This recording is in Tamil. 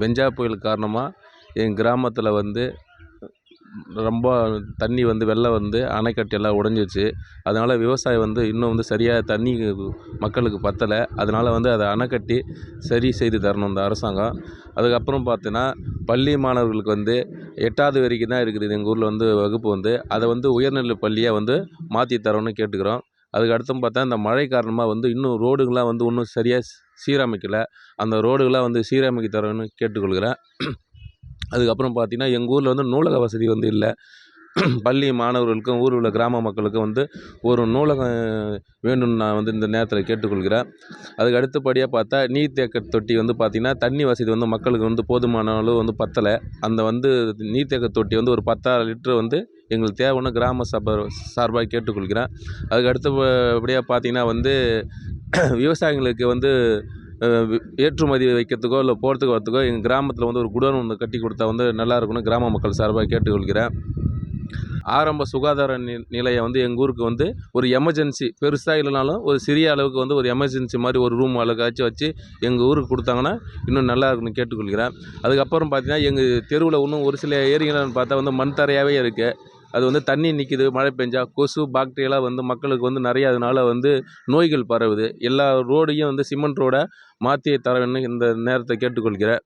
பெஞ்சா புயல் காரணமாக எங்கள் கிராமத்தில் வந்து ரொம்ப தண்ணி வந்து வெள்ளம் வந்து அணைக்கட்டெல்லாம் உடஞ்சிருச்சு. அதனால் விவசாயம் வந்து இன்னும் வந்து சரியாக தண்ணி மக்களுக்கு பத்தலை. அதனால் வந்து அதை அணை கட்டி சரி செய்து தரணும் இந்த அரசாங்கம். அதுக்கப்புறம் பார்த்தீங்கன்னா பள்ளி மாணவர்களுக்கு வந்து 8வது வரைக்கும் தான் இருக்குது எங்கள் ஊரில் வந்து வகுப்பு வந்து. அதை வந்து உயர்நிலை பள்ளியாக வந்து மாற்றி தரணும்னு கேட்டுக்கிறோம். அதுக்கு அடுத்து பார்த்தா இந்த மழை காரணமாக வந்து இன்னும் ரோடுகள்லாம் வந்து இன்னும் சரியாக சீரமைக்கலை. அந்த ரோடுகள்லாம் வந்து சீரமைக்க தரணும்னு கேட்டுக்கொள்கிறேன். அதுக்கப்புறம் பார்த்திங்கன்னா எங்கள் ஊரில் வந்து நூலக வசதி வந்து இல்லை. பள்ளி மாணவர்களுக்கும் ஊரில் உள்ள கிராம மக்களுக்கும் வந்து ஒரு நூலகம் வேணும்னு நான் வந்து இந்த நேரத்தில் கேட்டுக்கொள்கிறேன். அதுக்கு அடுத்தபடியாக பார்த்தா நீர்த்தேக்க தொட்டி வந்து பார்த்திங்கன்னா தண்ணி வசதி வந்து மக்களுக்கு வந்து போதுமான அளவு வந்து பத்தலை. அந்த வந்து நீர்த்தேக்க தொட்டி வந்து ஒரு 10,000 லிட்டர் வந்து எங்களுக்கு தேவைன்னு கிராம சபை சார்பாக கேட்டுக்கொள்கிறேன். அதுக்கு அடுத்தபடியாக பார்த்திங்கன்னா வந்து விவசாயிகளுக்கு வந்து ஏற்றுமதி வைக்கிறதுக்கோ இல்லை போகிறதுக்கு வரத்துக்கோ எங்கள் கிராமத்தில் வந்து ஒரு குடோன் ஒன்று கட்டி கொடுத்தா வந்து நல்லா இருக்கும்னு கிராம மக்கள் சார்பாக கேட்டுக்கொள்கிறேன். ஆரம்ப சுகாதார நிலையம் வந்து எங்கள் ஊருக்கு வந்து ஒரு எமர்ஜென்சி பெருசாக இல்லைனாலும் ஒரு சிறிய அளவுக்கு வந்து ஒரு எமர்ஜென்சி மாதிரி ஒரு ரூம் அளவுக்காச்சும் வச்சு எங்கள் ஊருக்கு கொடுத்தாங்கன்னா இன்னும் நல்லா இருக்குன்னு கேட்டுக்கொள்கிறேன். அதுக்கப்புறம் பார்த்திங்கன்னா எங்கள் தெருவில் இன்னும் ஒரு சில ஏரியான்னு பார்த்தா வந்து மண் தரையாகவே இருக்குது. அது வந்து தண்ணி நிற்கிது, மழை பெஞ்சா கொசு பாக்டீரியாலாம் வந்து மக்களுக்கு வந்து நிறைய அதனால் வந்து நோய்கள் பரவுது. எல்லா ரோடையும் வந்து சிமெண்ட் ரோடை மாற்றி தர வேணும்னு இந்த நேரத்தை கேட்டுக்கொள்கிறேன்.